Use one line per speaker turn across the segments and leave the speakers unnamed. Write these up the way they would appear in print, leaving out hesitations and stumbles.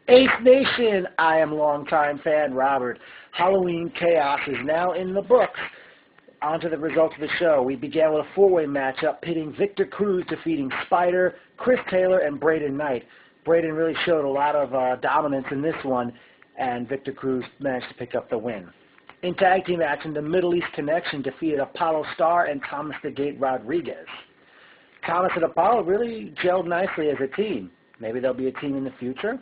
Ace Nation, I am longtime fan Robert. Halloween Chaos is now in the books. On to the results of the show. We began with a four-way matchup pitting Victor Cruz defeating Spider, Chris Taylor, and Braden Knight. Braden really showed a lot of dominance in this one, and Victor Cruz managed to pick up the win. In tag team action, the Middle East Connection defeated Apollo Star and Thomas the Gate Rodriguez. Thomas and Apollo really gelled nicely as a team. Maybe they'll be a team in the future.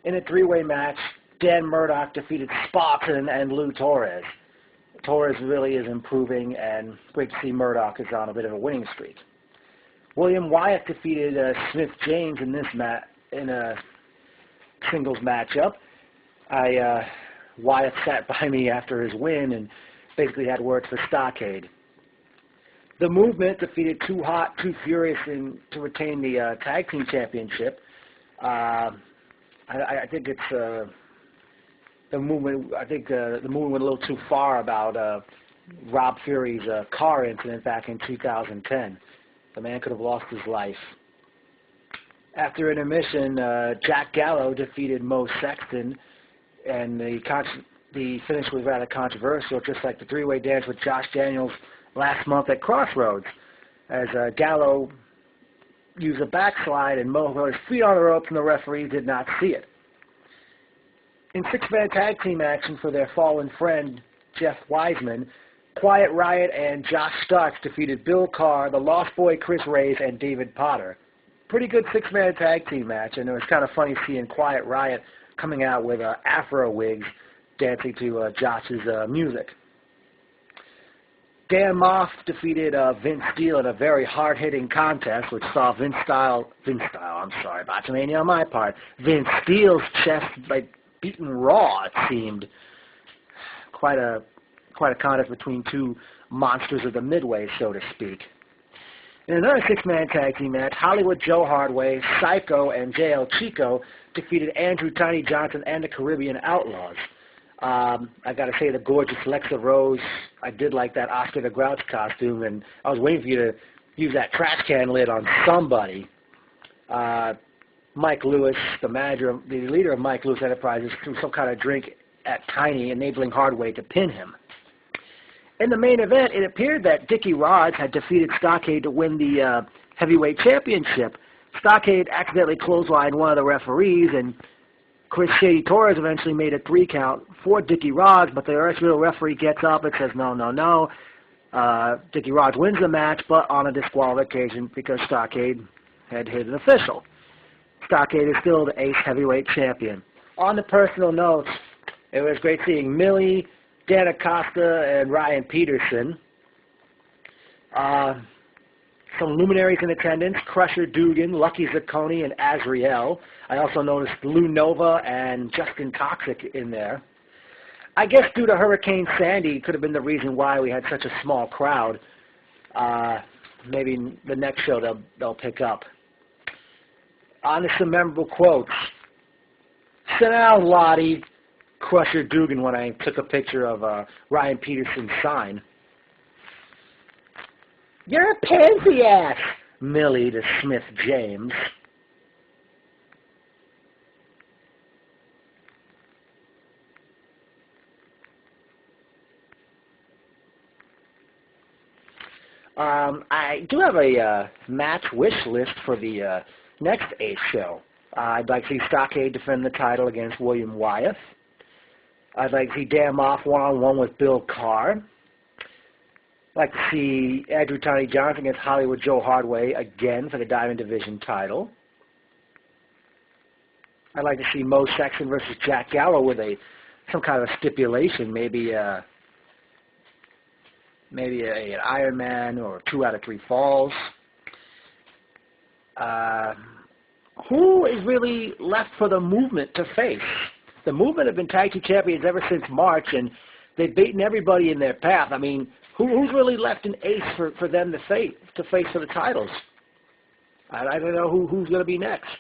In a three-way match, Dan Murdoch defeated Spock and Lou Torres. Torres really is improving, and great to see Murdoch is on a bit of a winning streak. William Wyatt defeated Smith James in this in a singles matchup. Wyatt sat by me after his win and basically had words for Stockade. The Movement defeated Too Hot, Too Furious to retain the tag team championship. I think it's the Movement. I think the Movement went a little too far about Rob Fury's car incident back in 2010. The man could have lost his life. After intermission, Jack Gallo defeated Mo Sexton, and the finish was rather controversial, just like the three-way dance with Josh Daniels last month at Crossroads, as Gallo used a backslide and Mo put his feet on the ropes and the referee did not see it. In six-man tag team action for their fallen friend, Jeff Wiseman, Quiet Riot and Josh Starks defeated Bill Carr, the Lost Boy Chris Reyes, and David Potter. Pretty good six-man tag team match, and it was kind of funny seeing Quiet Riot coming out with afro wigs dancing to Josh's music. Dan Moff defeated Vince Steele in a very hard-hitting contest, which saw Vince Botchamania on my part. Vince Steele's chest, beaten raw, it seemed. Quite a contest between two monsters of the Midway, so to speak. In another six-man tag team match, Hollywood Joe Hardway, Psycho, and JL Chico defeated Andrew Tiny Johnson and the Caribbean Outlaws. I got to say, the gorgeous Lexa Rose, I did like that Oscar the Grouch costume, and I was waiting for you to use that trash can lid on somebody. Mike Lewis, the leader of Mike Lewis Enterprises, threw some kind of drink at Tiny, enabling Hardway to pin him. In the main event, it appeared that Dickie Rods had defeated Stockade to win the heavyweight championship. Stockade accidentally clotheslined one of the referees, and Chris Shady Torres eventually made a 3 count for Dickie Rods, but the original referee gets up and says, no. Dickie Rods wins the match, but on a disqualification because Stockade had hit an official. Stockade is still the Ace Heavyweight Champion. On the personal notes, it was great seeing Millie, Dan Acosta, and Ryan Peterson. Some luminaries in attendance, Crusher Dugan, Lucky Zacconi, and Azriel. I also noticed Lou Nova and Justin Toxic in there. I guess due to Hurricane Sandy could have been the reason why we had such a small crowd. Maybe the next show they'll pick up. On to some memorable quotes. Sit down, Lottie, Crusher Dugan, when I took a picture of Ryan Peterson's sign. You're a pansy ass, Millie to Smith James. I do have a match wish list for the next Ace show. I'd like to see Stockade defend the title against William Wyeth. I'd like to see Dan Moff one-on-one with Bill Carr. I'd like to see Andrew Tiny Johnson against Hollywood Joe Hardway again for the Diamond Division title. I'd like to see Mo Sexton versus Jack Gallo with some kind of a stipulation, maybe an Iron Man or 2 out of 3 falls. Who is really left for the Movement to face? The Movement have been tag team champions ever since March, and they've beaten everybody in their path. I mean, who's really left in Ace for them to face for the titles? I don't know who's going to be next.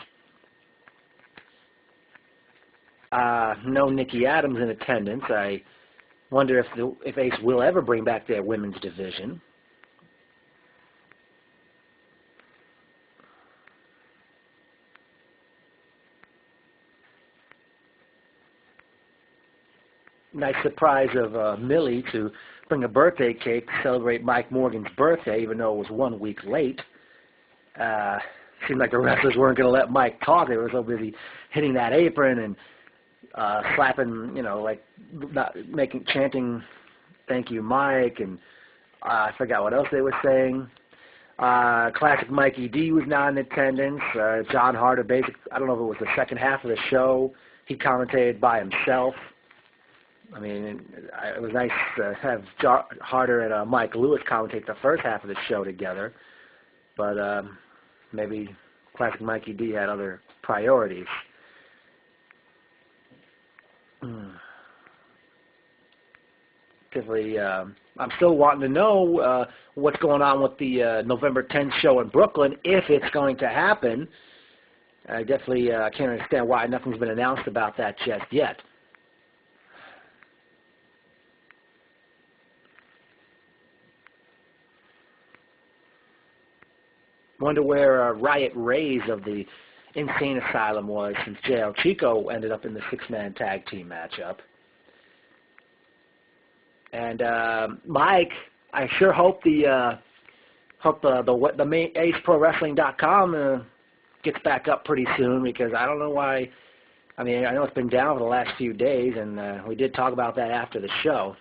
No Nikki Adams in attendance. I wonder if Ace will ever bring back their women's division. nice surprise of Millie to bring a birthday cake to celebrate Mike Morgan's birthday, even though it was 1 week late. Seemed like the wrestlers weren't going to let Mike talk. They were so busy hitting that apron and slapping, like chanting, "Thank you, Mike," and I forgot what else they were saying. Classic Mikey D was not in attendance. John Harder, I don't know if it was the second half of the show. He commentated by himself. I mean, it was nice to have Harder and Mike Lewis commentate the first half of the show together, but maybe Classic Mikey D had other priorities. Definitely, I'm still wanting to know what's going on with the November 10th show in Brooklyn, if it's going to happen. I definitely can't understand why nothing's been announced about that just yet. Wonder where Riot Rays of the Insane Asylum was, since JL Chico ended up in the six-man tag team matchup. And Mike, I sure hope the main AceProWrestling.com gets back up pretty soon, because I don't know why. I mean, I know it's been down for the last few days, and we did talk about that after the show.